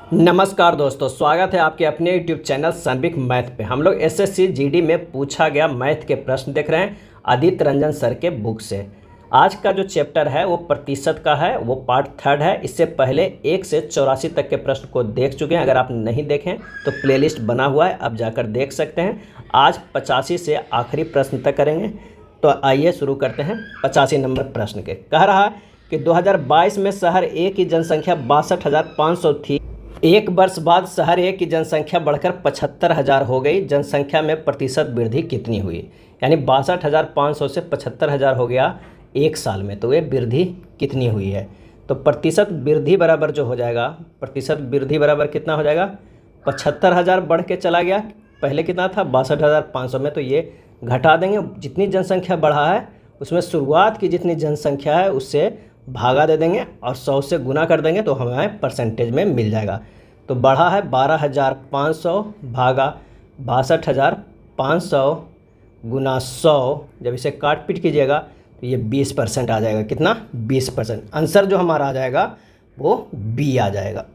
नमस्कार दोस्तों, स्वागत है आपके अपने YouTube चैनल सनबिक मैथ पे। हम लोग एसएससी जीडी में पूछा गया मैथ के प्रश्न देख रहे हैं आदित्य रंजन सर के बुक से। आज का जो चैप्टर है वो प्रतिशत का है, वो पार्ट 3 है। इससे पहले 1 से 84 तक के प्रश्न को देख चुके हैं। अगर आप नहीं देखें तो प्लेलिस्ट बना हुआ है, आप जाकर देख सकते हैं। आज 85 से आखिरी प्रश्न तक करेंगे। तो आइए शुरू करते हैं 85 नंबर प्रश्न के। कह रहा है कि 2022 में शहर ए की जनसंख्या 62,500 थी। एक वर्ष बाद शहर ए की जनसंख्या बढ़कर 75,000 हो गई। जनसंख्या में प्रतिशत वृद्धि कितनी हुई? यानी 62,500 से 75,000 हो गया एक साल में, तो ये वृद्धि कितनी हुई है? तो प्रतिशत वृद्धि बराबर जो हो जाएगा, प्रतिशत वृद्धि बराबर कितना हो जाएगा? 75,000 बढ़ के चला गया, पहले कितना था 62,500 में, तो ये घटा देंगे। जितनी जनसंख्या बढ़ा है उसमें शुरुआत की जितनी जनसंख्या है उससे भागा दे देंगे और 100 से गुना कर देंगे तो हमें परसेंटेज में मिल जाएगा। तो बढ़ा है 12,500 भागा 62,500 गुना 100। जब इसे काट पीट कीजिएगा तो ये 20% आ जाएगा। कितना? 20%। आंसर जो हमारा आ जाएगा वो बी आ जाएगा।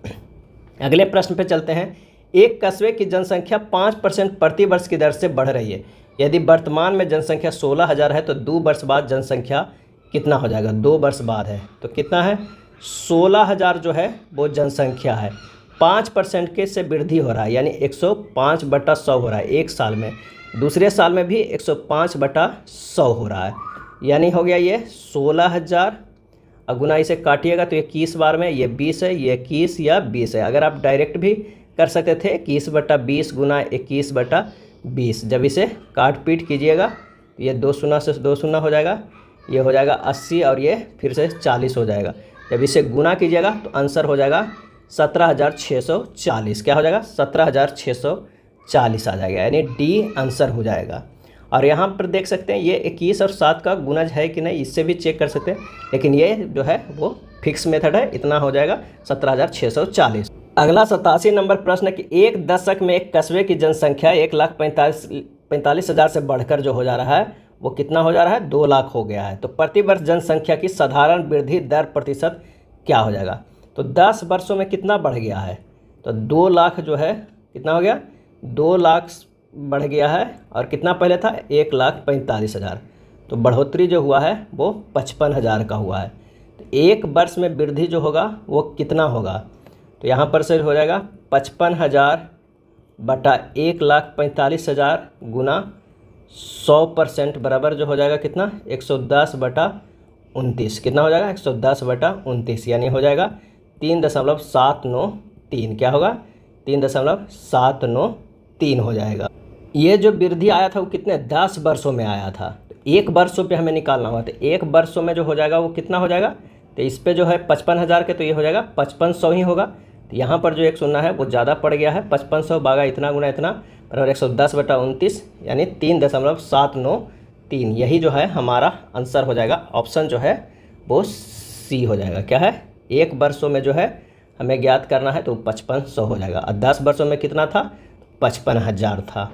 अगले प्रश्न पे चलते हैं। एक कस्बे की जनसंख्या 5% प्रति वर्ष की दर से बढ़ रही है। यदि वर्तमान में जनसंख्या 16,000 है तो 2 वर्ष बाद जनसंख्या कितना हो जाएगा? 2 वर्ष बाद है तो कितना है? 16,000 जो है वो जनसंख्या है। 5% के से वृद्धि हो रहा है, यानी 105/100 हो रहा है एक साल में। दूसरे साल में भी 105/100 हो रहा है, यानी हो गया ये 16,000। गुना इसे काटिएगा तो 21 बार में, ये 20 है, ये 21 या 20 है। अगर आप डायरेक्ट भी कर सकते थे 21/20 गुना 21/20। जब इसे काट पीट कीजिएगा तो ये 2 शून्य से 2 शून्य हो जाएगा, ये हो जाएगा 80 और ये फिर से 40 हो जाएगा। जब इसे गुना कीजिएगा तो आंसर हो जाएगा 17,640। क्या हो जाएगा? 17,640 आ जाएगा, यानी डी आंसर हो जाएगा। और यहाँ पर देख सकते हैं ये 21 और 7 का गुणज है कि नहीं, इससे भी चेक कर सकते हैं, लेकिन ये जो है वो फिक्स मेथड है। इतना हो जाएगा 17,640। अगला 87 नंबर प्रश्न है कि एक दशक में एक कस्बे की जनसंख्या 1,45,000 से बढ़कर जो हो जा रहा है वो कितना हो जा रहा है? 2 लाख हो गया है। तो प्रति वर्ष जनसंख्या की साधारण वृद्धि दर प्रतिशत क्या हो जाएगा? तो 10 वर्षों में कितना बढ़ गया है? तो 2 लाख जो है कितना हो गया? 2 लाख बढ़ गया है। और कितना पहले था? 1,45,000। तो बढ़ोतरी जो हुआ है वो 55,000 का हुआ है। तो एक वर्ष में वृद्धि जो होगा वो कितना होगा? तो यहाँ पर से हो जाएगा 55,000 बटा 1,45,000 गुना 100% बराबर जो हो जाएगा कितना? 110/29। कितना हो जाएगा? 110/29, यानी हो जाएगा 3.793। क्या होगा? 3.793 हो जाएगा। ये जो वृद्धि आया था वो कितने 10 वर्षों में आया था। तो एक वर्षों पे हमें निकालना हुआ, तो एक वर्षों में जो हो जाएगा वो कितना हो जाएगा? तो इस पे जो है 55,000 के, तो ये हो जाएगा 5500 ही होगा। तो यहाँ पर जो एक शून्य है वो ज़्यादा पड़ गया है। 5500 भागा इतना गुना इतना बराबर 110/29, यानी 3.793। यही जो है हमारा आंसर हो जाएगा। ऑप्शन जो है वो सी हो जाएगा। क्या है? एक वर्षों में जो है हमें ज्ञात करना है तो 5500 हो जाएगा। और 10 वर्षों में कितना था? 55,000 था।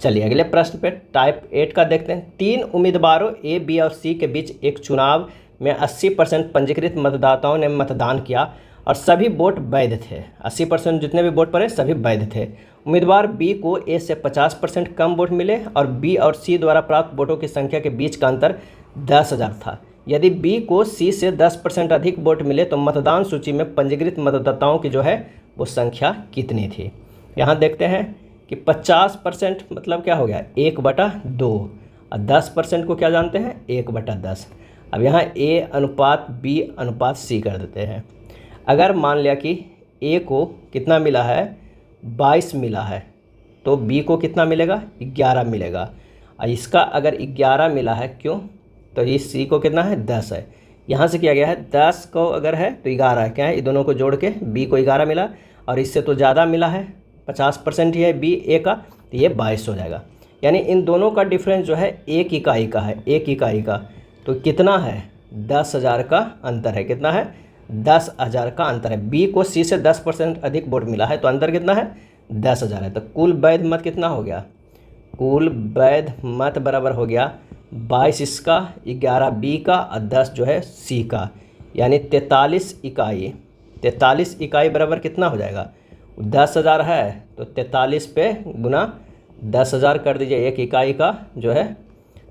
चलिए अगले प्रश्न पे टाइप 8 का देखते हैं। 3 उम्मीदवारों ए, बी और सी के बीच एक चुनाव में 80% पंजीकृत मतदाताओं ने मतदान किया और सभी वोट वैध थे। 80% जितने भी वोट पड़े सभी वैध थे। उम्मीदवार बी को ए से 50% कम वोट मिले और बी और सी द्वारा प्राप्त वोटों की संख्या के बीच का अंतर 10,000 था। यदि बी को सी से 10% अधिक वोट मिले तो मतदान सूची में पंजीकृत मतदाताओं की जो है वो संख्या कितनी थी? यहाँ देखते हैं कि 50% मतलब क्या हो गया? 1/2। और 10% को क्या जानते हैं? 1/10। अब यहाँ ए अनुपात बी अनुपात सी कर देते हैं। अगर मान लिया कि ए को कितना मिला है? 22 मिला है, तो बी को कितना मिलेगा? 11 मिलेगा। और इसका अगर 11 मिला है, क्यों? तो इस सी को कितना है? 10 है। यहाँ से किया गया है 10 को अगर है तो 11 है। क्या है? ये दोनों को जोड़ के बी को 11 मिला और इससे तो ज़्यादा मिला है, 50% ही है बी ए का, तो ये 22 हो जाएगा। यानी इन दोनों का डिफरेंस जो है 1 इकाई का है, 1 इकाई का। तो कितना है? 10,000 का अंतर है। कितना है? 10,000 का अंतर है। बी को सी से 10% अधिक वोट मिला है, तो अंतर कितना है? 10,000 है। तो कुल वैध मत कितना हो गया? कुल वैध मत बराबर हो गया 22 इसका, 11 बी का और 10 जो है सी का, यानी 43 इकाई। 43 इकाई बराबर कितना हो जाएगा? 10,000 है तो 43 पे गुना 10,000 कर दीजिए, एक इकाई का जो है,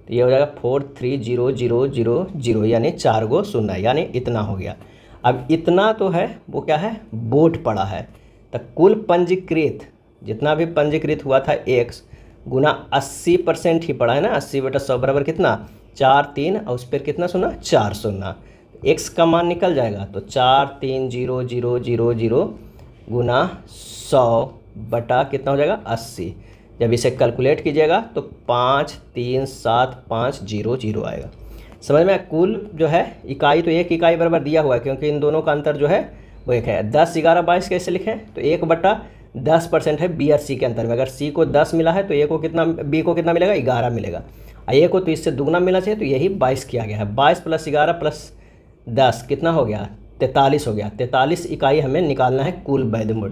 तो ये हो जाएगा 430,000 यानी 4 गो शून्य, यानी इतना हो गया। अब इतना तो है वो क्या है, वोट पड़ा है। तो कुल पंजीकृत जितना भी पंजीकृत हुआ था x गुना 80% ही पड़ा है ना, 80/100 बराबर कितना 4 3 और उस पर कितना शून्य 4 शून्य, x का मान निकल जाएगा तो 430,000 गुना 100 बटा कितना हो जाएगा 80। जब इसे कैलकुलेट कीजिएगा तो 53750 आएगा। समझ में? कुल जो है इकाई तो एक इकाई बराबर दिया हुआ है, क्योंकि इन दोनों का अंतर जो है वो एक है। 10 11 22 कैसे लिखें, तो 1/10% है बी और सी के अंतर में। अगर सी को 10 मिला है तो ए को कितना, बी को कितना मिलेगा 11 मिलेगा, और ए को तो इससे दुगना मिलना चाहिए, तो यही 22 किया गया है। 22 + 11 + 10 कितना हो गया 43 हो गया। 43 इकाई हमें निकालना है कुल वैध वोट।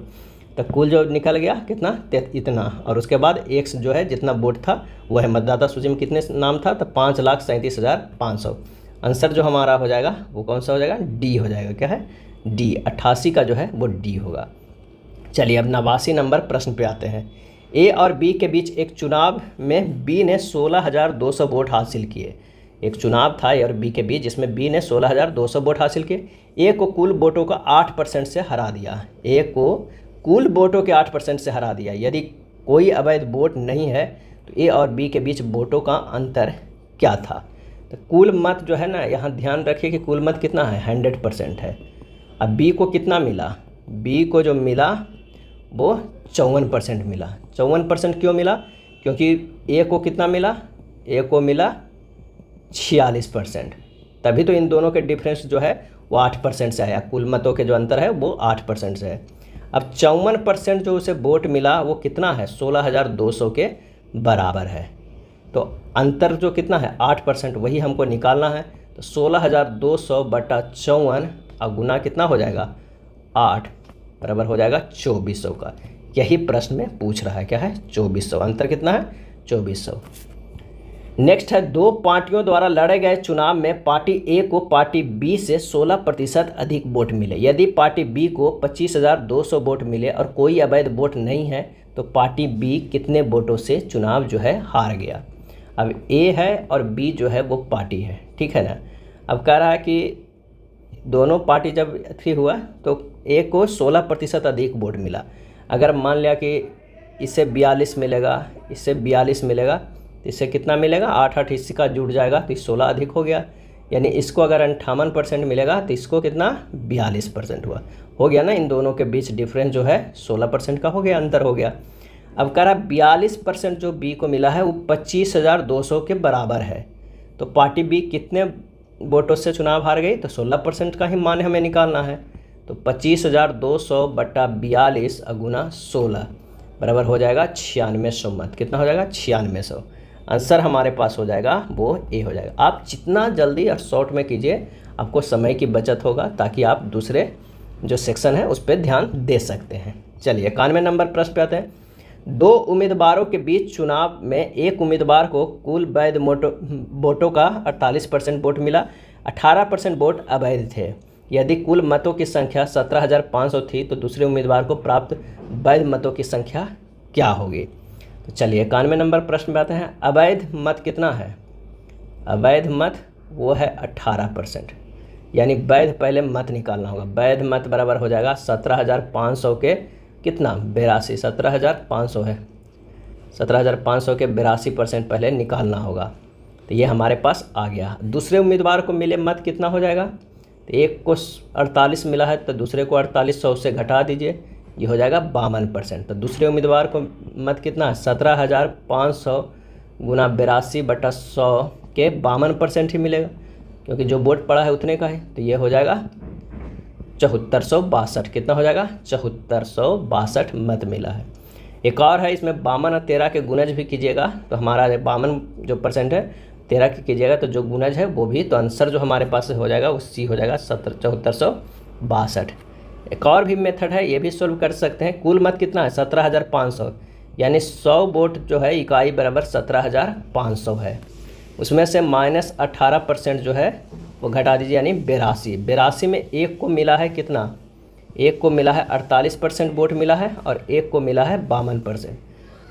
तो कुल जो निकल गया कितना इतना, और उसके बाद x जो है जितना वोट था वो है मतदाता सूची में कितने नाम था, तो 5,37,500। आंसर जो हमारा हो जाएगा वो कौन सा हो जाएगा, डी हो जाएगा। क्या है, डी। 88 का जो है वो डी होगा। चलिए अब 89 नंबर प्रश्न पे आते हैं। ए और बी के बीच एक चुनाव में बी ने 16,200 वोट हासिल किए। एक चुनाव था ए और बी के बीच जिसमें बी ने 16,200 वोट हासिल किए। ए को कुल वोटों का 8% से हरा दिया। ए को कुल वोटों के 8% से हरा दिया। यदि कोई अवैध वोट नहीं है तो ए और बी के बीच वोटों का अंतर क्या था। तो कुल मत जो है ना, यहाँ ध्यान रखिए कि कुल मत कितना है 100% है। अब बी को कितना मिला, बी को जो मिला वो 54% मिला। 54% क्यों मिला, क्योंकि ए को कितना मिला, ए को मिला 46%, तभी तो इन दोनों के डिफरेंस जो है वो 8% से आया। कुल मतों के जो अंतर है वो 8% से है। अब 54% जो उसे वोट मिला वो कितना है 16,200 के बराबर है। तो अंतर जो कितना है 8%, वही हमको निकालना है। तो 16,200 बटा 54 और गुना कितना हो जाएगा 8 बराबर हो जाएगा 2400 का। यही प्रश्न में पूछ रहा है, क्या है 2400। अंतर कितना है 2400। नेक्स्ट है, दो पार्टियों द्वारा लड़े गए चुनाव में पार्टी ए को पार्टी बी से 16% अधिक वोट मिले। यदि पार्टी बी को 25,200 वोट मिले और कोई अवैध वोट नहीं है तो पार्टी बी कितने वोटों से चुनाव जो है हार गया। अब ए है और बी जो है वो पार्टी है, ठीक है ना। अब कह रहा है कि दोनों पार्टी जब थी हुआ तो ए को 16% अधिक वोट मिला। अगर मान लिया कि इससे 42 मिलेगा, इससे 42 मिलेगा, तो इससे कितना मिलेगा 8 इसी का जुड़ जाएगा तो 16 अधिक हो गया। यानी इसको अगर 58% मिलेगा तो इसको कितना 42% हो गया ना। इन दोनों के बीच डिफरेंस जो है 16% का हो गया, अंतर हो गया। अब कह रहा 42% जो बी को मिला है वो 25,200 के बराबर है। तो पार्टी बी कितने वोटों से चुनाव हार गई, तो 16% का ही मान हमें निकालना है। तो 25,200 बटा 42 गुना 16 बराबर हो जाएगा 9600 मत। कितना हो जाएगा 9600। आंसर हमारे पास हो जाएगा वो ए हो जाएगा। आप जितना जल्दी और शॉर्ट में कीजिए आपको समय की बचत होगा, ताकि आप दूसरे जो सेक्शन है उस पर ध्यान दे सकते हैं। चलिए 91 नंबर प्रश्न पे आते हैं। दो उम्मीदवारों के बीच चुनाव में एक उम्मीदवार को कुल वैध वोटों का 48% वोट मिला, 18% वोट अवैध थे। यदि कुल मतों की संख्या 17,500 थी तो दूसरे उम्मीदवार को प्राप्त वैध मतों की संख्या क्या होगी। तो चलिए 91 नंबर प्रश्न में आते हैं। अवैध मत कितना है, अवैध मत वो है 18%, यानी वैध पहले मत निकालना होगा। वैध मत बराबर हो जाएगा 17,500 के कितना 82, 17,500 है, 17,500 के 82% पहले निकालना होगा। तो ये हमारे पास आ गया। दूसरे उम्मीदवार को मिले मत कितना हो जाएगा, तो एक को 48 मिला है तो दूसरे को 4800 से घटा दीजिए, ये हो जाएगा 52%। तो दूसरे उम्मीदवार को मत कितना है 17,500 गुना 82/100 के 52% ही मिलेगा, क्योंकि जो वोट पड़ा है उतने का है। तो ये हो जाएगा 7462। कितना हो जाएगा 7462 मत मिला है। एक और है, इसमें 52 और 13 के गुणज भी कीजिएगा तो हमारा 52 जो % है 13 की कीजिएगा तो जो गुणज है वो भी, तो आंसर जो हमारे पास हो जाएगा वो सी हो जाएगा 7462। एक और भी मेथड है, ये भी सोल्व कर सकते हैं। कुल मत कितना है 17,500, यानी 100 वोट जो है इकाई बराबर 17,500 है। उसमें से -18% जो है वो घटा दीजिए, यानी 82। 82 में एक को मिला है कितना एक को मिला है 48% वोट मिला है और एक को मिला है 52%।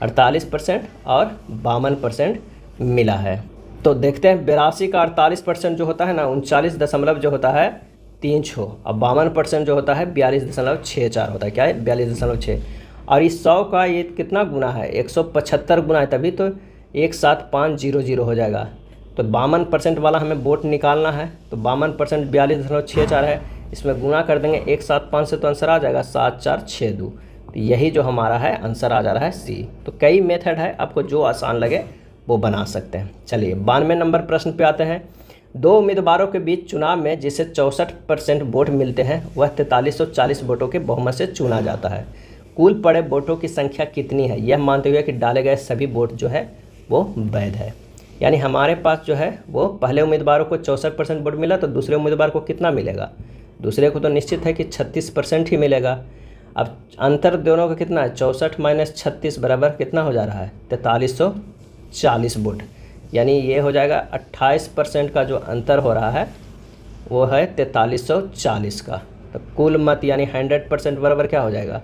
48% और 52% मिला है। तो देखते हैं 82 का 48% जो होता है ना 39 दशमलव जो होता है 36, और 52% जो होता है 42.64 होता है। क्या है? 42.6। और इस 100 का ये कितना गुना है? 175 गुना है, तभी तो 17500 हो जाएगा। तो 52% वाला हमें वोट निकालना है, तो 52% 42.64 है, इसमें गुना कर देंगे 175 से, तो आंसर आ जाएगा 7462। तो यही जो हमारा है आंसर आ जा रहा है सी। तो कई मेथड है, आपको जो आसान लगे वो बना सकते हैं। चलिए 92 नंबर प्रश्न पे आते हैं। दो उम्मीदवारों के बीच चुनाव में जिसे 64% वोट मिलते हैं वह 4340 वोटों के बहुमत से चुना जाता है। कुल पड़े वोटों की संख्या कितनी है, यह मानते हुए कि डाले गए सभी वोट जो है वो वैध है। यानी हमारे पास जो है वो पहले उम्मीदवारों को 64% वोट मिला, तो दूसरे उम्मीदवार को कितना मिलेगा? दूसरे को तो निश्चित है कि 36% ही मिलेगा। अब अंतर दोनों का कितना है? 64 माइनस 36 बराबर कितना हो जा रहा है? 4340 वोट। यानी ये हो जाएगा 28% का जो अंतर हो रहा है वो है 4340 का। तो कुल मत यानी 100% बराबर क्या हो जाएगा?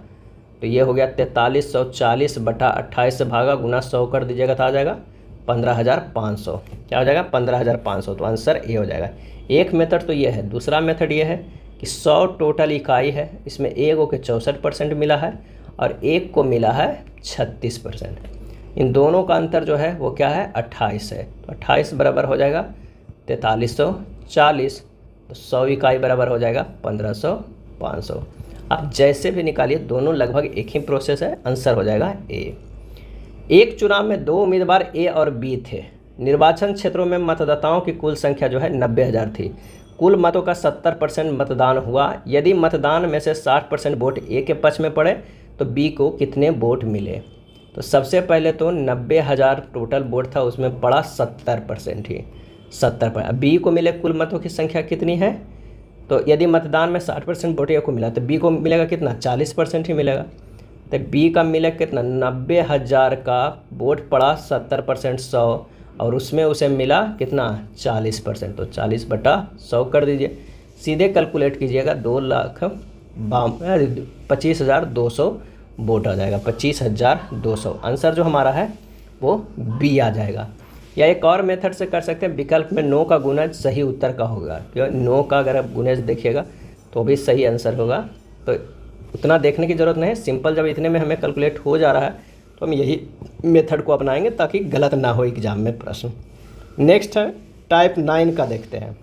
तो ये हो गया 4340 बटा 28 से भागा गुना 100 कर दीजिएगा तो आ जाएगा 15500। क्या हो जाएगा? 15500। तो आंसर ए हो जाएगा। एक मेथड तो ये है। दूसरा मेथड ये है कि 100 टोटल इकाई है, इसमें एक को 64% मिला है और एक को मिला है 36%। इन दोनों का अंतर जो है वो क्या है? 28 है। तो 28 बराबर हो जाएगा 4340, तो 100 इकाई बराबर हो जाएगा 15500। आप जैसे भी निकालिए दोनों लगभग एक ही प्रोसेस है, आंसर हो जाएगा ए। एक चुनाव में दो उम्मीदवार ए और बी थे। निर्वाचन क्षेत्रों में मतदाताओं की कुल संख्या जो है 90,000 थी। कुल मतों का 70% मतदान हुआ। यदि मतदान में से 60% वोट ए के पक्ष में पड़े तो बी को कितने वोट मिले? तो सबसे पहले तो 90,000 टोटल वोट था, उसमें पड़ा 70% ही, 70%। बी को मिले कुल मतों की संख्या कितनी है? तो यदि मतदान में 60% वोट ए को मिला तो बी को मिलेगा कितना? 40% ही मिलेगा। तो बी का मिलेगा कितना? 90,000 का वोट पड़ा 70% 100, और उसमें उसे मिला कितना? 40%। तो 40/100 कर दीजिए, सीधे कैलकुलेट कीजिएगा 2,25,200 वोट आ जाएगा। 25,200 आंसर जो हमारा है वो बी आ जाएगा। या एक और मेथड से कर सकते हैं, विकल्प में 9 का गुणज सही उत्तर का होगा। क्यों? 9 का अगर आप गुणज देखिएगा तो भी सही आंसर होगा। तो उतना देखने की ज़रूरत नहीं है, सिंपल जब इतने में हमें कैलकुलेट हो जा रहा है तो हम यही मेथड को अपनाएंगे ताकि गलत ना हो एग्जाम में प्रश्न। नेक्स्ट है टाइप 9 का देखते हैं।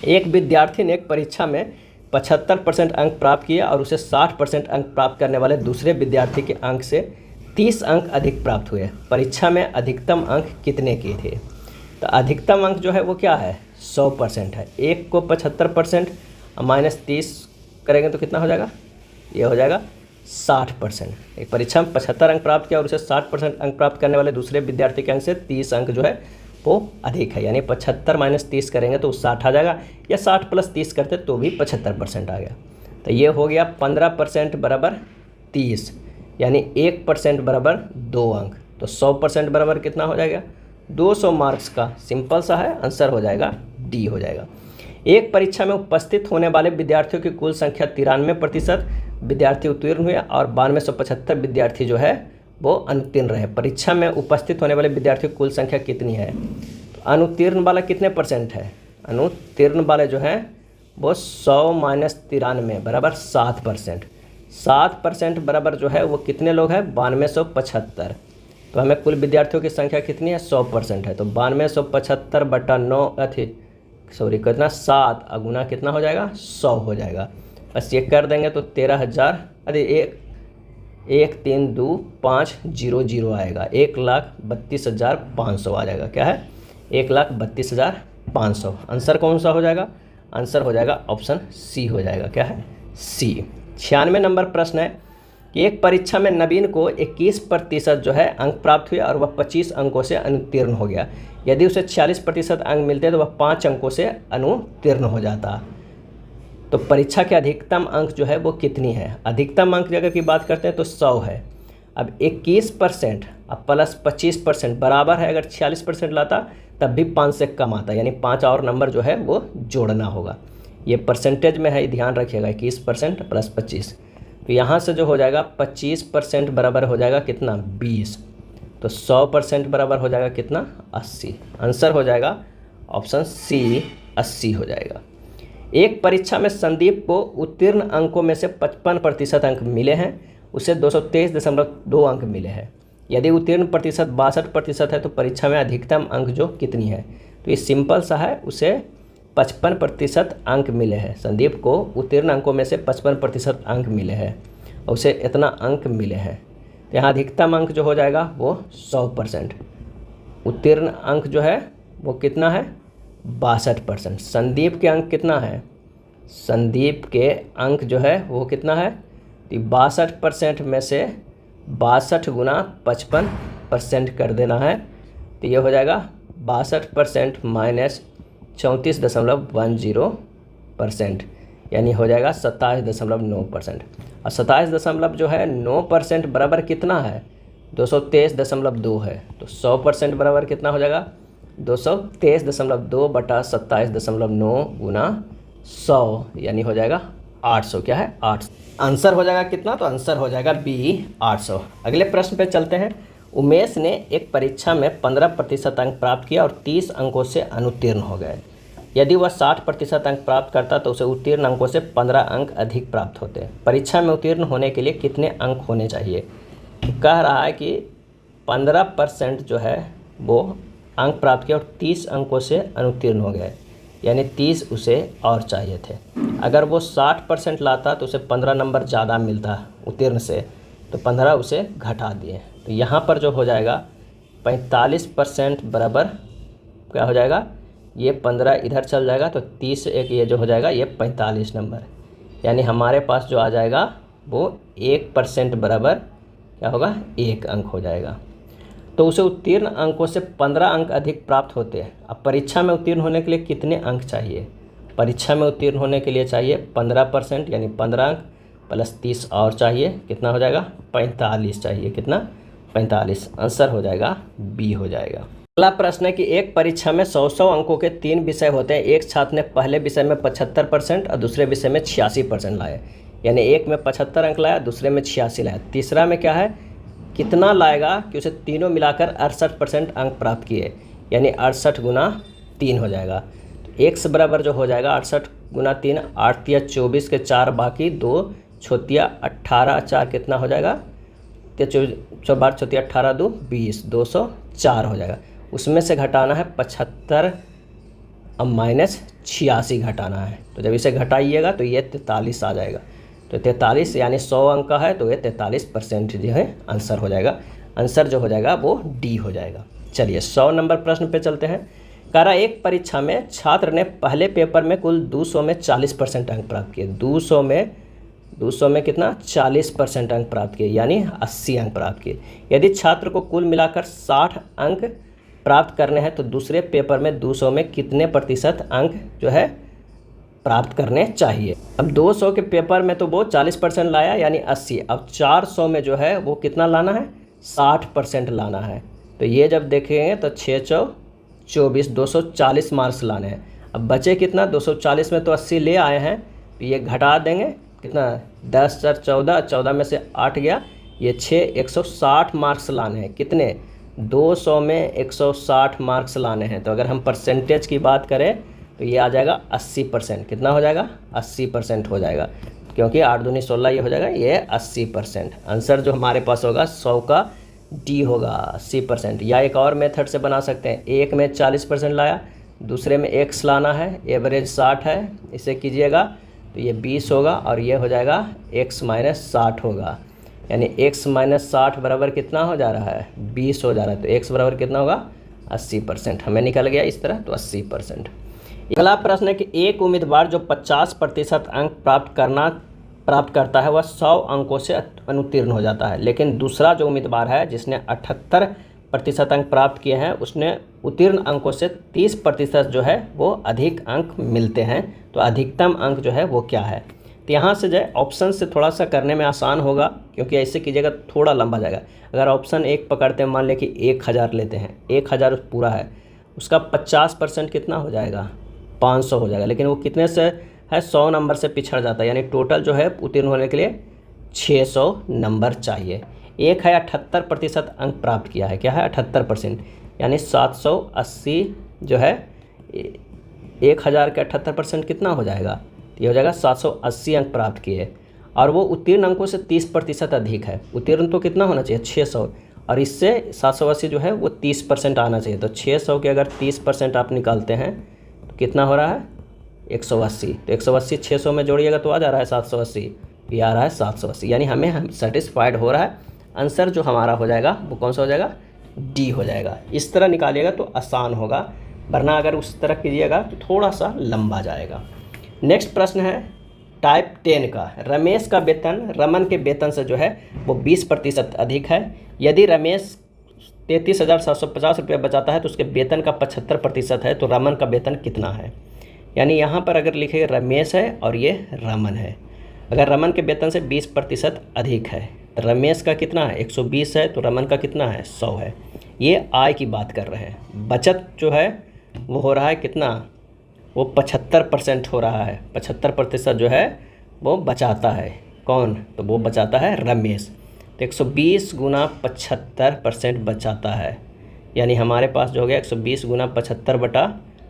एक विद्यार्थी ने एक परीक्षा में 75% अंक प्राप्त किया और उसे 60% अंक प्राप्त करने वाले दूसरे विद्यार्थी के अंक से 30 अंक अधिक प्राप्त हुए। परीक्षा में अधिकतम अंक कितने के थे? तो अधिकतम अंक जो है वो क्या है? 100% है। एक को 75% माइनस 30 करेंगे तो कितना हो जाएगा? ये हो जाएगा 60%। एक परीक्षा में 75 अंक प्राप्त किया और उसे 60% अंक प्राप्त करने वाले दूसरे विद्यार्थी के अंक से 30 अंक जो है वो अधिक है। यानी 75 माइनस 30 करेंगे तो 60 आ जाएगा, या 60 प्लस 30 करते तो भी 75% आ गया। तो ये हो गया 15% बराबर 30, यानी 1% बराबर 2 अंक। तो 100% बराबर कितना हो जाएगा? 200 मार्क्स का। सिंपल सा है, आंसर हो जाएगा डी हो जाएगा। एक परीक्षा में उपस्थित होने वाले विद्यार्थियों की कुल संख्या 93% विद्यार्थी उत्तीर्ण हुए और 9275 विद्यार्थी जो है वो अनुत्तीर्ण रहे। परीक्षा में उपस्थित होने वाले विद्यार्थियों की कुल संख्या कितनी है? तो अनुत्तीर्ण वाला कितने परसेंट है? अनुत्तीर्ण वाले जो हैं वो 100 माइनस 93 बराबर 7%। 7% बराबर जो है वो कितने लोग हैं? 9275। तो हमें कुल विद्यार्थियों की संख्या कितनी है? 100% है। तो 9275/9 कितना? 7 गुना कितना हो जाएगा? 100 हो जाएगा। बस ये कर देंगे तो 13,000 1,325,000 आएगा। 1,32,500 आ जाएगा। क्या है? 1,32,500। आंसर कौन सा हो जाएगा? आंसर हो जाएगा ऑप्शन सी हो जाएगा। क्या है? सी। 96 नंबर प्रश्न है कि एक परीक्षा में नवीन को 21% जो है अंक प्राप्त हुए और वह 25 अंकों से अनुत्तीर्ण हो गया। यदि उसे 46% अंक मिलते तो वह 5 अंकों से अनुत्तीर्ण हो जाता। तो परीक्षा के अधिकतम अंक जो है वो कितनी है? अधिकतम अंक अगर की बात करते हैं तो 100 है। अब 21% अब प्लस 25% बराबर है। अगर 46% लाता तब भी 5 से कम आता, यानी 5 और नंबर जो है वो जोड़ना होगा। ये परसेंटेज में है, ध्यान रखिएगा 21% प्लस 25। तो यहाँ से जो हो जाएगा 25% बराबर हो जाएगा कितना 20। तो 100% बराबर हो जाएगा कितना 80। आंसर हो जाएगा ऑप्शन सी 80 हो जाएगा। एक परीक्षा में संदीप को उत्तीर्ण अंकों में से 55% अंक मिले हैं, उसे 223.2 अंक मिले हैं। यदि उत्तीर्ण प्रतिशत 62% है तो परीक्षा में अधिकतम अंक जो कितनी है। तो ये सिंपल सा है, उसे 55% अंक मिले हैं। संदीप को उत्तीर्ण अंकों में से 55% अंक मिले हैं और उसे इतना अंक मिले हैं। तो यहाँ अधिकतम अंक जो हो जाएगा वो 100%। उत्तीर्ण अंक जो है वो कितना है 62%। संदीप के अंक कितना है, संदीप के अंक जो है वो कितना है, तो 62% में से 62 गुना 55% कर देना है। तो ये हो जाएगा 62% माइनस 34.10%, यानी हो जाएगा 27.9%। और 27.9% बराबर कितना है 223.2 है। तो 100% बराबर कितना हो जाएगा 223.2 बटा 27.9 गुना 100, यानी हो जाएगा 800। क्या है 800। आंसर हो जाएगा कितना, तो आंसर हो जाएगा बी 800। अगले प्रश्न पे चलते हैं। उमेश ने एक परीक्षा में 15% अंक प्राप्त किया और 30 अंकों से अनुत्तीर्ण हो गए। यदि वह 60% अंक प्राप्त करता तो उसे उत्तीर्ण अंकों से 15 अंक अधिक प्राप्त होते। परीक्षा में उत्तीर्ण होने के लिए कितने अंक होने चाहिए। कह रहा है कि 15% जो है वो अंक प्राप्त किया और 30 अंकों से अनुत्तीर्ण हो गए, यानी 30 उसे और चाहिए थे। अगर वो 60% लाता तो उसे 15 नंबर ज़्यादा मिलता उत्तीर्ण से, तो 15 उसे घटा दिए। तो यहाँ पर जो हो जाएगा 45% बराबर क्या हो जाएगा, ये 15 इधर चल जाएगा तो 30 एक ये जो हो जाएगा ये 45 नंबर, यानी हमारे पास जो आ जाएगा वो 1% बराबर क्या होगा 1 अंक हो जाएगा। तो उसे उत्तीर्ण अंकों से 15 अंक अधिक प्राप्त होते हैं। अब परीक्षा में उत्तीर्ण होने के लिए कितने अंक चाहिए। परीक्षा में उत्तीर्ण होने के लिए चाहिए 15%, यानी 15 अंक प्लस 30 और चाहिए, कितना हो जाएगा 45 चाहिए, कितना 45। आंसर हो जाएगा बी हो जाएगा। अगला प्रश्न है कि एक परीक्षा में 100 अंकों के 3 विषय होते हैं। एक छात्र ने पहले विषय में 75% और दूसरे विषय में 86% लाए, यानी एक में 75 अंक लाया, दूसरे में 86 लाया। तीसरा में क्या है कितना लाएगा कि उसे तीनों मिलाकर 68% अंक प्राप्त किए, यानी 68 गुना 3 हो जाएगा। तो x बराबर जो हो जाएगा 68 गुना 3, 8 या 24 के 4 बाकी 2 छोतिया 18, 4 कितना हो जाएगा 12 छोतिया 18 2 20, 204 हो जाएगा। उसमें से घटाना है 75 और माइनस 86 घटाना है। तो जब इसे घटाइएगा तो ये 43 आ जाएगा। तो 43 यानी 100 अंक का है तो ये 43% जो है आंसर हो जाएगा। आंसर जो हो जाएगा वो डी हो जाएगा। चलिए 100 नंबर प्रश्न पे चलते हैं। कह रहा एक परीक्षा में छात्र ने पहले पेपर में कुल 200 में 40% अंक प्राप्त किए। 200 में कितना 40% अंक प्राप्त किए, यानी 80 अंक प्राप्त किए। यदि छात्र को कुल मिलाकर 60 अंक प्राप्त करने हैं तो दूसरे पेपर में 200 में कितने प्रतिशत अंक जो है प्राप्त करने चाहिए। अब 200 के पेपर में तो वो 40% लाया, यानी 80। अब 400 में जो है वो कितना लाना है 60% लाना है। तो ये जब देखेंगे तो 6 चौ 24, 240 मार्क्स लाने हैं। अब बचे कितना 240 में तो 80 ले आए हैं, तो ये घटा देंगे कितना 10 4 14, 14 में से 8 गया, ये 6 160 मार्क्स लाने हैं। कितने 200 में 160 मार्क्स लाने हैं। तो अगर हम परसेंटेज की बात करें तो ये आ जाएगा 80%। कितना हो जाएगा 80% हो जाएगा, क्योंकि 8 दूनी 16 ये हो जाएगा, ये 80%। आंसर जो हमारे पास होगा 100 का डी होगा 80%। या एक और मेथड से बना सकते हैं, एक में 40% लाया, दूसरे में x लाना है, एवरेज 60 है, इसे कीजिएगा तो ये 20 होगा और ये हो जाएगा x माइनस 60 होगा, यानी x माइनस 60 बराबर कितना हो जा रहा है 20 हो जा रहा है। तो x बराबर कितना होगा 80%। हमें निकल गया इस तरह, तो 80%। अगला प्रश्न है कि एक उम्मीदवार जो 50% अंक प्राप्त करता है वह 100 अंकों से अनुत्तीर्ण हो जाता है, लेकिन दूसरा जो उम्मीदवार है जिसने 78% अंक प्राप्त किए हैं उसने उत्तीर्ण अंकों से 30% जो है वो अधिक अंक मिलते हैं। तो अधिकतम अंक जो है वो क्या है। तो यहाँ से जो है ऑप्शन से थोड़ा सा करने में आसान होगा, क्योंकि ऐसे कीजिएगा थोड़ा लंबा जाएगा। अगर ऑप्शन 1 पकड़ते हैं, मान लें कि 1000 लेते हैं, 1000 पूरा है, उसका 50% कितना हो जाएगा 500 हो जाएगा, लेकिन वो कितने से है 100 नंबर से पिछड़ जाता है, यानी टोटल जो है उत्तीर्ण होने के लिए 600 नंबर चाहिए। एक है 78% अंक प्राप्त किया है, क्या है 78%, यानी 780 जो है 1000 के 78% कितना हो जाएगा, ये हो जाएगा 780 अंक प्राप्त किए, और वो उत्तीर्ण अंकों से 30% अधिक है। उत्तीर्ण तो कितना होना चाहिए 600, और इससे 780 जो है वो 30% आना चाहिए। तो 600 के अगर 30% आप निकालते हैं तो कितना हो रहा है 180। तो 180 600 में जोड़िएगा तो आ जा रहा है 780, ये आ रहा है 780, यानी हम सेटिस्फाइड हो रहा है। आंसर जो हमारा हो जाएगा वो कौन सा हो जाएगा, डी हो जाएगा। इस तरह निकालिएगा तो आसान होगा, वरना अगर उस तरह कीजिएगा तो थोड़ा सा लंबा जाएगा। नेक्स्ट प्रश्न है टाइप 10 का। रमेश का वेतन रमन के वेतन से जो है वो 20% अधिक है। यदि रमेश 33,750 रुपये बचाता है तो उसके वेतन का 75% है, तो रमन का वेतन कितना है। यानी यहाँ पर अगर लिखे रमेश है और ये रमन है, अगर रमन के वेतन से 20% अधिक है तो रमेश का कितना है 120 है, तो रमन का कितना है 100 है। ये आय की बात कर रहे हैं। बचत जो है वो हो रहा है कितना, वो 75% हो रहा है। 75% जो है वो बचाता है कौन, तो वो बचाता है रमेश। तो 120 गुना 75% बचाता है, यानी हमारे पास जो हो गया 120 गुना 75 बटा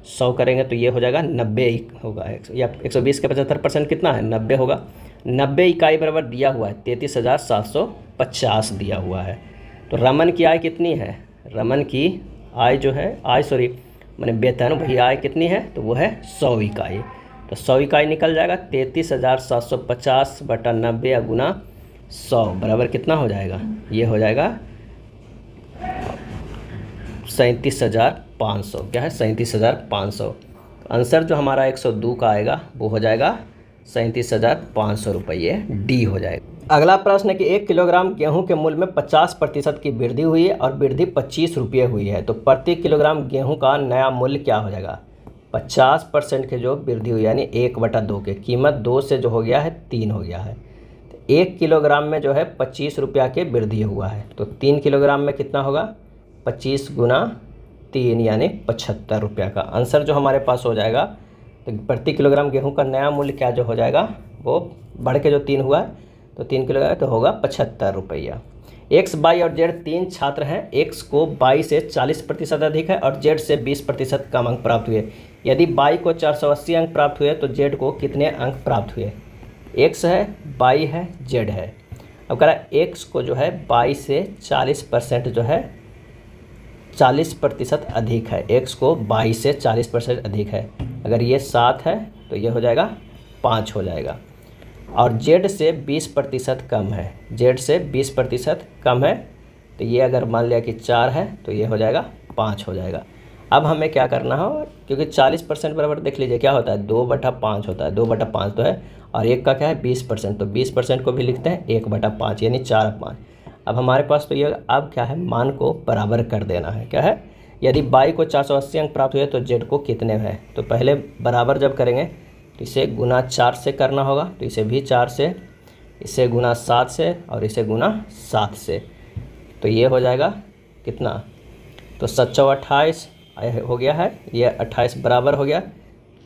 100 करेंगे तो ये हो जाएगा 90 होगा, या 120 के 75% कितना है 90 होगा। 90 इकाई बराबर दिया हुआ है 33,750 दिया हुआ है। तो रमन की आय कितनी है, रमन की आय जो है मैंने वेतन वही आय कितनी है, तो वो है 100 इकाई। तो 100 इकाई निकल जाएगा 33,750 बटा 90 गुना 100 बराबर कितना हो जाएगा, ये हो जाएगा 37,500। क्या है 37,500। आंसर जो हमारा 102 का आएगा वो हो जाएगा 37,500 रुपये, डी हो जाएगा। अगला प्रश्न है कि 1 किलोग्राम गेहूं के मूल्य में 50% की वृद्धि हुई है और वृद्धि 25 रुपये हुई है, तो प्रति किलोग्राम गेहूं का नया मूल्य क्या हो जाएगा। 50% के जो वृद्धि हुई यानी 1/2 के, कीमत 2 से जो हो गया है 3 हो गया है। तो 1 किलोग्राम में जो है 25 रुपया के वृद्धि हुआ है, तो 3 किलोग्राम में कितना होगा 25 गुना 3 यानी 75 रुपया का। आंसर जो हमारे पास हो जाएगा, तो प्रति किलोग्राम गेहूं का नया मूल्य क्या जो हो जाएगा, वो बढ़ के जो 3 हुआ है तो 3 किलोग्राम तो होगा 75 रुपया। एक्स, वाई और जेड 3 छात्र हैं। एक्स को वाई से 40% अधिक है और जेड से 20% कम अंक प्राप्त हुए। यदि वाई को 480 अंक प्राप्त हुए तो जेड को कितने अंक प्राप्त हुए। एक्स है, वाई है, जेड है। अब कह रहा है एक्स को जो है वाई से 40% जो है 40% अधिक है। एक्स को वाई से 40% अधिक है। अगर ये 7 है तो ये हो जाएगा 5 हो जाएगा। और जेड से 20% कम है, जेड से 20% कम है, तो ये अगर मान लिया कि 4 है तो ये हो जाएगा 5 हो जाएगा। अब हमें क्या करना हो, क्योंकि 40% बराबर देख लीजिए क्या होता है 2/5 होता है। 2/5 तो है, और एक का क्या है 20%, तो 20% को भी लिखते हैं 1/5 यानी 4/5। अब हमारे पास तो ये अब क्या है मान को बराबर कर देना है। क्या है, यदि वाई को 480 अंक प्राप्त हुए तो जेड को कितने हैं। तो पहले बराबर जब करेंगे तो इसे गुना 4 से करना होगा, तो इसे भी 4 से, इसे गुना 7 से और इसे गुना 7 से, तो ये हो जाएगा कितना, तो 728 हो गया है, ये 28 बराबर हो गया,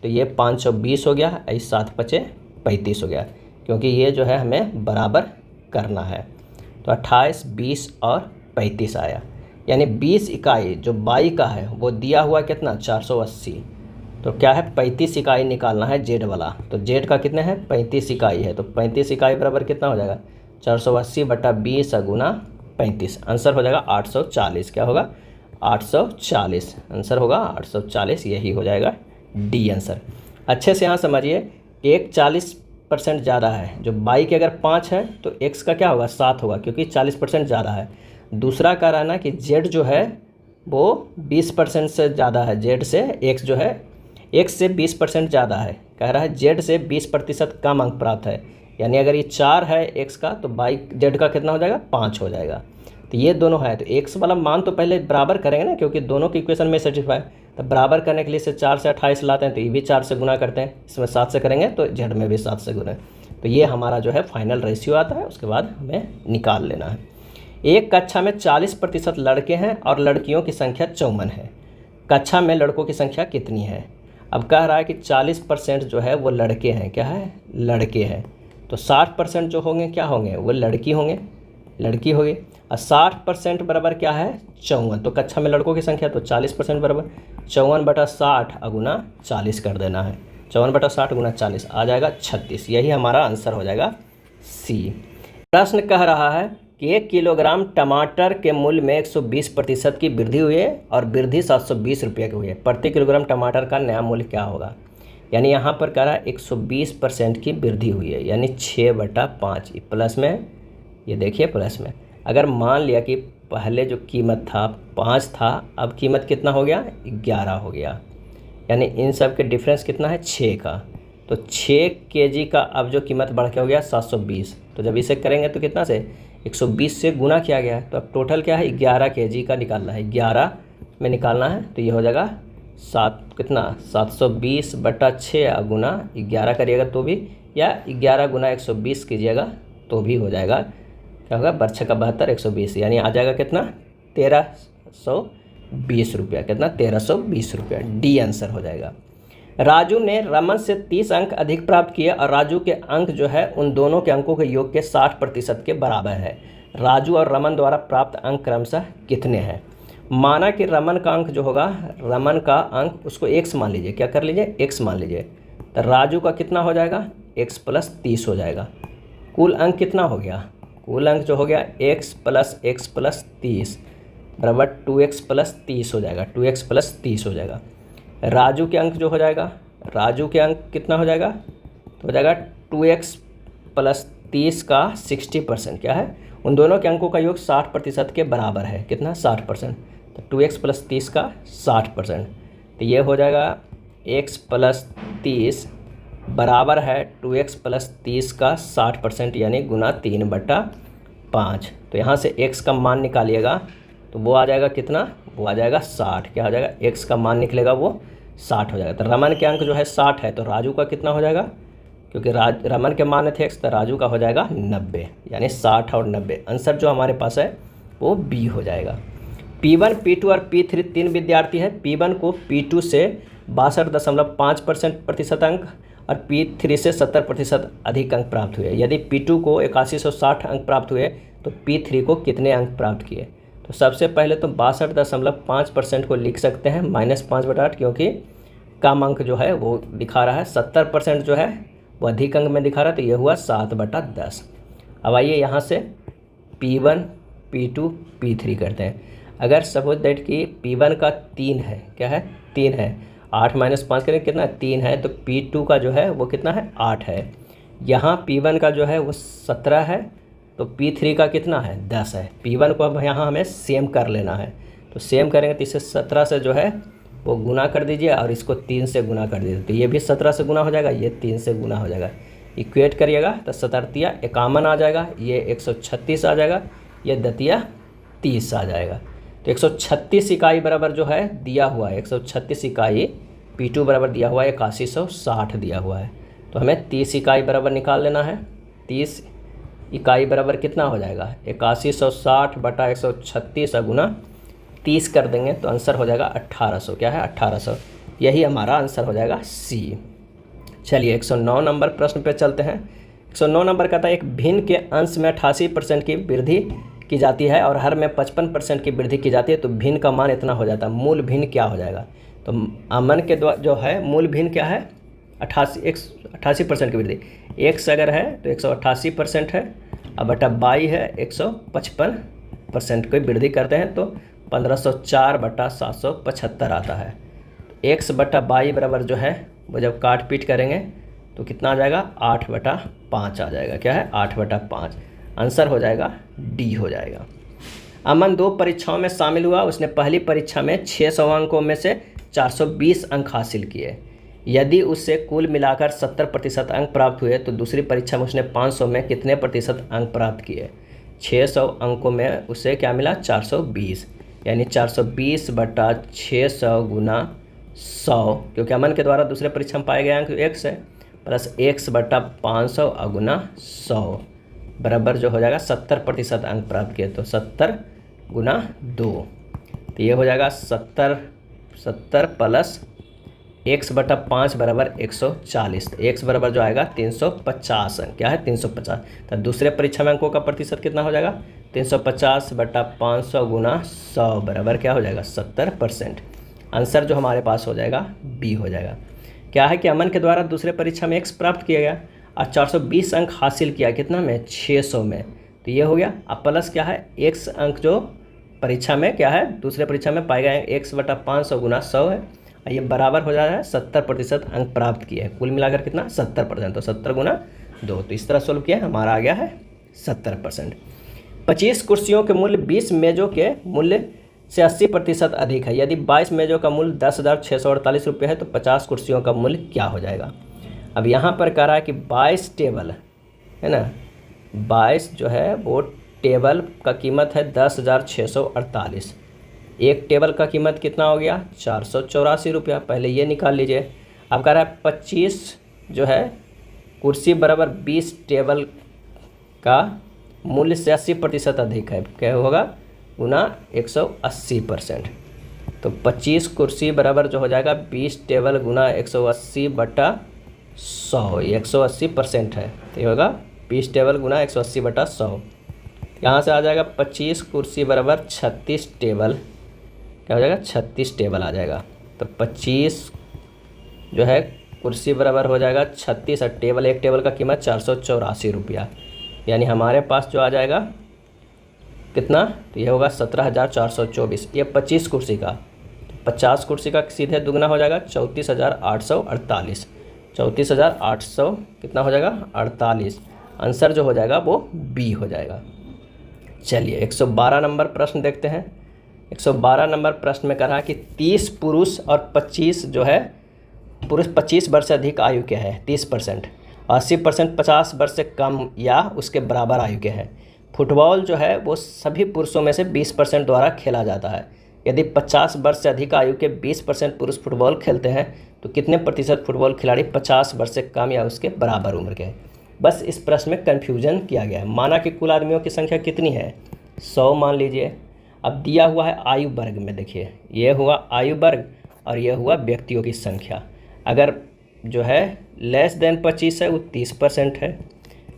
तो ये 520 हो गया, 7 × 5 = 35 हो गया, क्योंकि ये जो है हमें बराबर करना है। तो 28, 20 और 35 आया, यानी 20 इकाई जो वाई का है वो दिया हुआ कितना 480, तो क्या है 35 इकाई निकालना है जेड वाला। तो जेड का कितने हैं 35 इकाई है, तो 35 इकाई बराबर कितना हो जाएगा 480 बटा 20 गुना 35। आंसर हो जाएगा 840। क्या होगा 840, आंसर होगा 840, यही हो जाएगा डी आंसर। अच्छे से यहाँ समझिए, एक 40% ज़्यादा है, जो वाई के अगर 5 है तो एक्स का क्या होगा 7 होगा, क्योंकि 40% ज़्यादा है। दूसरा कह रहा है ना कि जेड जो है वो 20% से ज़्यादा है, जेड से एक्स जो है एक्स से 20% ज़्यादा है। कह रहा है जेड से 20% कम अंक प्राप्त है, यानी अगर ये 4 है एक्स का तो वाई जेड का कितना हो जाएगा 5 हो जाएगा। तो ये दोनों है, तो एक्स वाला मान तो पहले बराबर करेंगे ना, क्योंकि दोनों की इक्वेशन में सेटिस्फाई। तो बराबर करने के लिए इसे 4 से 28 लाते हैं, तो ये भी 4 से गुना करते हैं, इसमें 7 से करेंगे तो जेड में भी 7 से गुना। तो ये हमारा जो है फाइनल रेशियो आता है, उसके बाद हमें निकाल लेना है। एक कक्षा में 40% लड़के हैं और लड़कियों की संख्या 54 है। कक्षा में लड़कों की संख्या कितनी है। अब कह रहा है कि 40% जो है वो लड़के हैं, क्या है, लड़के हैं। तो 60% जो होंगे क्या होंगे, वो लड़की होंगे, लड़की होगी। और 60% बराबर क्या है, 54। तो कक्षा में लड़कों की संख्या, तो 40% बराबर 54/60 अगुना 40 कर देना है। 54/60 गुना 40 आ जाएगा 36। यही हमारा आंसर हो जाएगा सी। प्रश्न कह रहा है कि 1 किलोग्राम टमाटर के मूल्य में 120% की वृद्धि हुई है और वृद्धि 720 रुपये की हुई है। प्रति किलोग्राम टमाटर का नया मूल्य क्या होगा। यानी यहाँ पर कह रहा है 120% की वृद्धि हुई है, यानी 6/5 प्लस में, ये देखिए प्लस में। अगर मान लिया कि पहले जो कीमत था 5 था, अब कीमत कितना हो गया, 11 हो गया। यानी इन सब के डिफरेंस कितना है, 6 का। तो 6 केजी का अब जो कीमत बढ़ के हो गया 720। तो जब इसे करेंगे तो कितना से 120 से गुना किया गया है। तो अब टोटल क्या है, 11 केजी का निकालना है, 11 में निकालना है। तो ये हो जाएगा 720/6 गुना 11 करिएगा तो भी, या 11 गुना 120 कीजिएगा तो भी हो जाएगा। क्या होगा, 72 120, यानी आ जाएगा कितना, 1320 रुपया। कितना, 1320 रुपया। डी आंसर हो जाएगा। राजू ने रमन से 30 अंक अधिक प्राप्त किए और राजू के अंक जो है उन दोनों के अंकों के योग के 60% के बराबर है। राजू और रमन द्वारा प्राप्त अंक क्रमशः कितने हैं। माना कि रमन का अंक जो होगा, रमन का अंक उसको x मान लीजिए, क्या कर लीजिए, x मान लीजिए। तो राजू का कितना हो जाएगा, x + 30 हो जाएगा। कुल अंक कितना हो गया, कुल अंक जो हो गया x + 30 बराबर 2x + 30 हो जाएगा, 2x + 30 हो जाएगा। राजू के अंक जो हो जाएगा, राजू के अंक कितना हो जाएगा, तो हो जाएगा 2x + 30 का 60%, क्या है, उन दोनों के अंकों का योग 60% के बराबर है। कितना, 60%। तो 2x + 30 का 60%, तो ये हो जाएगा x + 30 बराबर है 2x + 30 का 60%, यानी गुना 3/5। तो यहाँ से x का मान निकालिएगा तो वो आ जाएगा कितना, वो आ जाएगा 60। क्या हो जाएगा, x का मान निकलेगा वो 60 हो जाएगा। तो रमन के अंक जो है 60 है, तो राजू का कितना हो जाएगा, क्योंकि रमन के मान थे x, तो राजू का हो जाएगा 90, यानी 60 और 90। आंसर जो हमारे पास है वो बी हो जाएगा। P1, P2 और P3 तीन विद्यार्थी हैं। P1 को P2 से 62.5% अंक और P3 से 70% अधिक अंक प्राप्त हुए। यदि P2 को 8160 अंक प्राप्त हुए तो P3 को कितने अंक प्राप्त किए। तो सबसे पहले तो 62.5% को लिख सकते हैं -5/8, क्योंकि कम अंक जो है वो दिखा रहा है। 70% जो है वो अधिक अंक में दिखा रहा है, तो ये हुआ 7/10। अब आइए यहाँ से P1, P2, P3 करते हैं। अगर सपोज दैट कि P1 का 3 है, क्या है, 3 है, 8 - 5 करें कितना, 3 है, तो P2 का जो है वो कितना है, 8 है। यहाँ P1 का जो है वो 17 है, तो P3 का कितना है, 10 है। P1 को अब यहाँ हमें सेम कर लेना है, तो सेम करेंगे तो इसे 17 से जो है वो गुना कर दीजिए और इसको 3 से गुना कर दीजिए, तो ये भी 17 से गुना हो जाएगा, ये 3 से गुना हो जाएगा। इक्वेट करिएगा तो 17 51 आ जाएगा, ये 136 आ जाएगा, ये 30 आ जाएगा। तो 136 इकाई बराबर जो है दिया हुआ है, 136 इकाई P2 बराबर दिया हुआ है 8160 दिया हुआ है। तो हमें 30 इकाई बराबर निकाल लेना है। 30 इकाई बराबर कितना हो जाएगा, 8160/136 गुना 30 कर देंगे तो आंसर हो जाएगा 1800। क्या है, 1800। यही हमारा आंसर हो जाएगा सी। चलिए 109 नंबर प्रश्न पे चलते हैं। 109 नंबर कहता है एक भिन्न के अंश में 88% की वृद्धि की जाती है और हर में 55% की वृद्धि की जाती है, तो भिन्न का मान इतना हो जाता है। मूल भिन्न क्या हो जाएगा, तो अमन के द्वारा जो है मूल भिन्न क्या है, 88% की वृद्धि। x अगर है तो 188% है, अब बटा y है 155% की वृद्धि करते हैं तो 1504/775 आता है। x बटा y बराबर जो है वो जब काट पीट करेंगे तो कितना आ जाएगा, 8/5 आ जाएगा। क्या है, 8/5। आंसर हो जाएगा डी हो जाएगा। अमन 2 परीक्षाओं में शामिल हुआ। उसने पहली परीक्षा में 600 अंकों में से 420 अंक हासिल किए। यदि उससे कुल मिलाकर 70% अंक प्राप्त हुए तो दूसरी परीक्षा में उसने 500 में कितने प्रतिशत अंक प्राप्त किए। 600 अंकों में उसे क्या मिला, 420, यानी 420/600 गुना 100, क्योंकि अमन के द्वारा दूसरे परीक्षा में पाए गए अंक x है, प्लस x/500 गुना 100 बराबर जो हो जाएगा 70% अंक प्राप्त किए, तो 70 गुना 2, तो ये हो जाएगा 70 + x बटा 5 बराबर 140। तो x बराबर जो आएगा 350 अंक। क्या है 350। तो दूसरे परीक्षा में अंकों का प्रतिशत कितना हो जाएगा 350 बटा 500 गुना 100 बराबर क्या हो जाएगा 70%। आंसर जो हमारे पास हो जाएगा बी हो जाएगा। क्या है कि अमन के द्वारा दूसरे परीक्षा में x प्राप्त किया गया और 420 अंक हासिल किया कितना में 600 में। तो ये हो गया। अब प्लस क्या है x अंक जो परीक्षा में क्या है दूसरे परीक्षा में पाए गए x बटा 500 गुना 100 है। ये बराबर हो जा रहा है 70% अंक प्राप्त किए हैं। कुल मिलाकर कितना 70%। तो 70 गुना 2। तो इस तरह सोल्व किया हमारा आ गया है 70%। 25 कुर्सियों के मूल्य 20 मेजों के मूल्य से 80% अधिक है। यदि 22 मेजों का मूल्य 10,648 रुपये है तो 50 कुर्सियों का मूल्य क्या हो जाएगा। अब यहाँ पर कह रहा है कि 22 टेबल है ना, 22 जो है वो टेबल का कीमत है 10,648। एक टेबल का कीमत कितना हो गया 484 रुपया। पहले ये निकाल लीजिए। अब कह रहा है 25 जो है कुर्सी बराबर 20 टेबल का मूल्य से 80% अधिक है। क्या होगा गुना 180%। तो 25 कुर्सी बराबर जो हो जाएगा 20 टेबल गुना 180 बटा 100। ये 180% है। तो ये होगा 20 टेबल गुना 180 बटा 100। यहाँ से आ जाएगा 25 कुर्सी बराबर 36 टेबल। क्या हो जाएगा 36 टेबल आ जाएगा। तो 25 जो है कुर्सी बराबर हो जाएगा 36 और टेबल एक टेबल का कीमत 484 रुपया। यानी हमारे पास जो आ जाएगा कितना तो ये होगा 17,424। ये 25 कुर्सी का। 50 कुर्सी का सीधे दुगना हो जाएगा 34,848। 34,800 कितना हो जाएगा 48। आंसर जो हो जाएगा वो बी हो जाएगा। चलिए 112 नंबर प्रश्न देखते हैं। 112 नंबर प्रश्न में कह रहा है कि 30 पुरुष और 25 जो है पुरुष 25 वर्ष से अधिक आयु के हैं 30%, 80% 50 वर्ष से कम या उसके बराबर आयु के हैं। फुटबॉल जो है वो सभी पुरुषों में से 20% द्वारा खेला जाता है। यदि 50 वर्ष से अधिक आयु के 20% पुरुष फुटबॉल खेलते हैं तो कितने प्रतिशत फुटबॉल खिलाड़ी 50 वर्ष से कम या उसके बराबर उम्र के हैं। बस इस प्रश्न में कन्फ्यूजन किया गया है। माना कि कुल आदमियों की संख्या कितनी है 100 मान लीजिए। अब दिया हुआ है आयु वर्ग में, देखिए ये हुआ आयु वर्ग और ये हुआ व्यक्तियों की संख्या। अगर जो है लेस देन 25 है वो 30% है,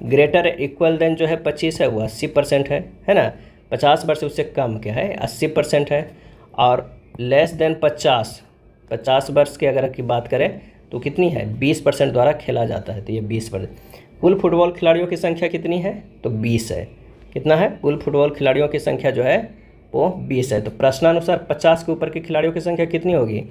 ग्रेटर इक्वल देन जो है 25 है वो 80% है ना। 50 वर्ष उससे कम क्या है 80% है। और लेस देन 50 वर्ष के अगर की बात करें तो कितनी है 20% द्वारा खेला जाता है। तो ये 20%। कुल फुटबॉल खिलाड़ियों की संख्या कितनी है तो 20 है। कितना है कुल फुटबॉल खिलाड़ियों की संख्या जो है वो 20 है। तो प्रश्नानुसार 50 के ऊपर के खिलाड़ियों की संख्या कितनी होगी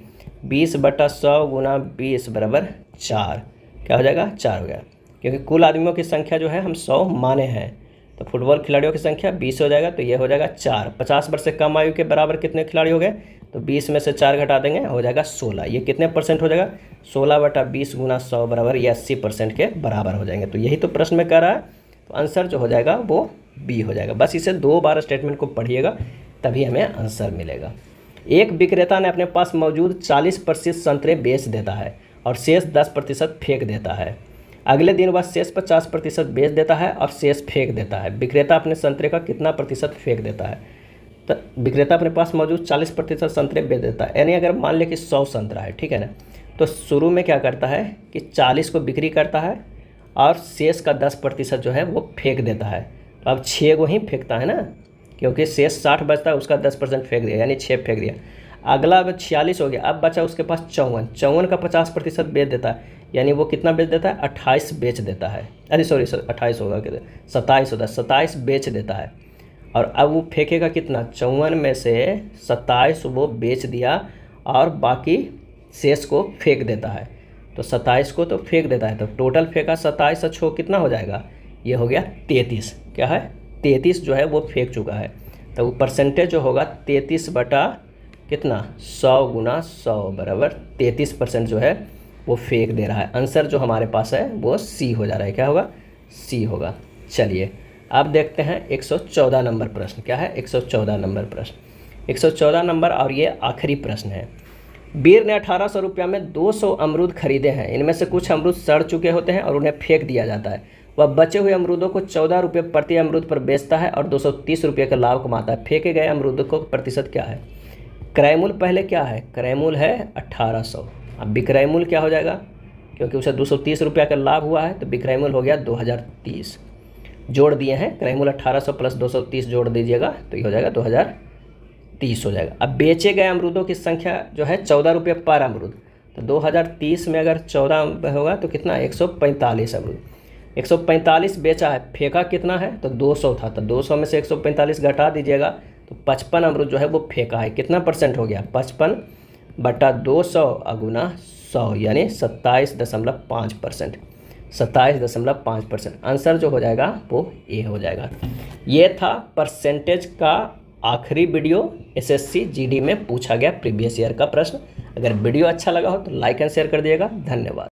20 बटा 100 गुना 20 बराबर 4। क्या हो जाएगा 4 हो गया, क्योंकि कुल आदमियों की संख्या जो है हम 100 माने हैं। तो फुटबॉल खिलाड़ियों की संख्या 20 हो जाएगा। तो ये हो जाएगा 4। 50 वर्ष से कम आयु के बराबर कितने खिलाड़ी हो गए तो 20 में से 4 घटा देंगे हो जाएगा 16। ये कितने परसेंट हो जाएगा 16 बटा 20 गुना 100 बराबर ये 80% के बराबर हो जाएंगे। तो यही तो प्रश्न में कह रहा है। तो आंसर जो हो जाएगा वो बी हो जाएगा। बस इसे 2 बार स्टेटमेंट को पढ़िएगा तभी हमें आंसर मिलेगा। एक विक्रेता ने अपने पास मौजूद 40% संतरे बेच देता है और शेष 10% फेंक देता है। अगले दिन वह शेष 50% बेच देता है और शेष फेंक देता है। विक्रेता अपने संतरे का कितना प्रतिशत फेंक देता है। तो विक्रेता अपने पास मौजूद 40% संतरे बेच देता है। यानी अगर मान लें कि 100 संतरा है, ठीक है ना, तो शुरू में क्या करता है कि 40 को बिक्री करता है और शेष का 10% जो है वो फेंक देता है। तो अब 6 को ही फेंकता है ना, क्योंकि शेष 60 बचता है उसका 10% फेंक दिया यानी 6 फेंक दिया। अगला अब 46 हो गया, अब बचा उसके पास 54 का 50% बेच देता है। यानी वो कितना बेच देता है 28 बेच देता है। अरे सॉरी 28 होगा कितना 27 होता है, 27 बेच देता है। और अब वो फेंकेगा कितना 54 में से 27 वो बेच दिया और बाकी शेष को फेंक देता है। तो 27 को तो फेंक देता है, तो टोटल फेंका 27 और 6 कितना हो जाएगा ये हो गया 33। क्या है 33 जो है वो फेंक चुका है। तो वो परसेंटेज जो होगा 33 बटा कितना 100 गुना 100 बराबर 33% जो है वो फेंक दे रहा है। आंसर जो हमारे पास है वो सी हो जा रहा है। क्या होगा सी होगा। चलिए अब देखते हैं 114 नंबर प्रश्न। क्या है 114 नंबर प्रश्न। 114 नंबर और ये आखिरी प्रश्न है। वीर ने 1800 रुपया में 200 अमरूद खरीदे हैं। इनमें से कुछ अमरूद सड़ चुके होते हैं और उन्हें फेंक दिया जाता है। वह बचे हुए अमरूदों को 14 रुपये प्रति अमरूद पर बेचता है और 230 रुपये का लाभ कमाता है। फेंके गए अमरूदों को प्रतिशत क्या है। क्रय मूल्य पहले क्या है, क्रय मूल्य है 1800, अब विक्रय मूल्य क्या हो जाएगा, क्योंकि उसे 230 रुपया का लाभ हुआ है तो विक्रय मूल्य हो गया 2030। जोड़ दिए हैं, क्रय मूल्य 1800 प्लस 230 जोड़ दीजिएगा तो ये हो जाएगा 2030 हो जाएगा। अब बेचे गए अमरूदों की संख्या जो है 14 रुपये पर अमरूद, तो 2030 में अगर 14 होगा तो कितना, 145 अमरूद। 145 बेचा है, फेंका कितना है, तो 200 था, तो 200 में से 145 घटा दीजिएगा तो 55 अमरूद जो है वो फेंका है। कितना परसेंट हो गया, 55/200 अगुना 100 यानी 27.5%। 27.5%। आंसर जो हो जाएगा वो ए हो जाएगा। ये था परसेंटेज का आखिरी वीडियो, एसएससी जीडी में पूछा गया प्रीवियस ईयर का प्रश्न। अगर वीडियो अच्छा लगा हो तो लाइक एंड शेयर कर दिएगा। धन्यवाद।